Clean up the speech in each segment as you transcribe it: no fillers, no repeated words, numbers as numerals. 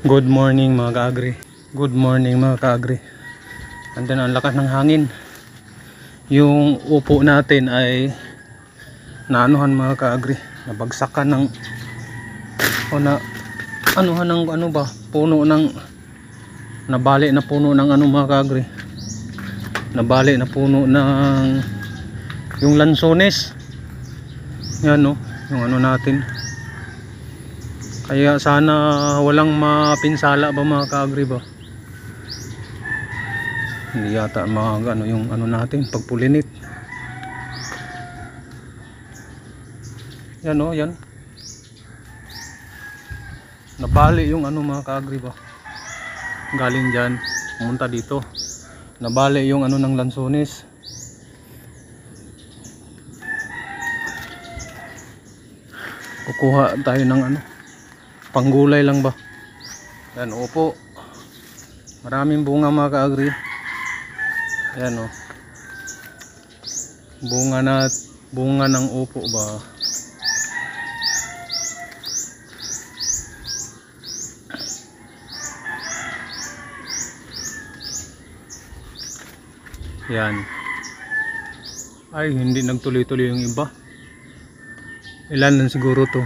Good morning mga kaagri. Good morning mga kaagri. Andun ang lakas ng hangin. Yung upo natin ay naanuhan mga kaagri. Nabagsakan ng o na anuhan ng ano ba? Puno ng nabali na puno ng ano mga kaagri. Nabali na puno ng yung lansones. Yan no, yung ano natin. Kaya sana walang mapinsala ba mga kaagri ba. Hindi yata mga ano yung ano natin pagpulinit. Yan o, yan. Nabali yung ano mga kaagri ba. Galing dyan, pumunta dito. Nabali yung ano ng lansones. Kukuha tayo ng ano, panggulay lang ba. Yan, opo. Maraming bunga mga kaagri. Yan o. Bunga ng upo ba. Yan. Ay, hindi nagtuloy-tuloy yung iba. Ilan lang siguro to.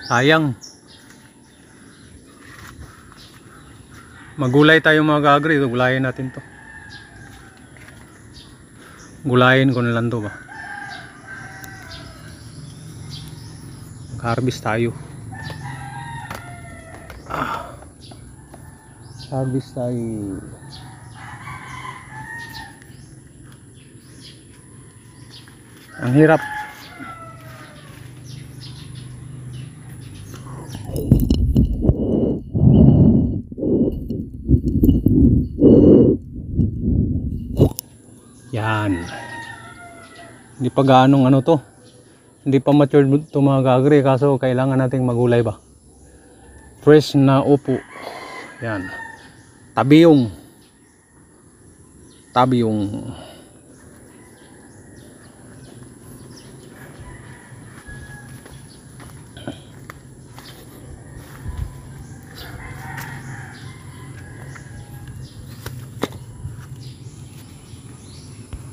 Sayang. Magulay tayo mga kaagri. Gulayin natin to. Gulayin ko na lang to ba. Mag-harvest tayo. Harvest tayo. Ang hirap. Yan. Hindi pa gaanong ano to. Hindi pa mature to mga kaagri. Kaso kailangan nating magulay ba. Fresh na upo. Yan. Tabiyong.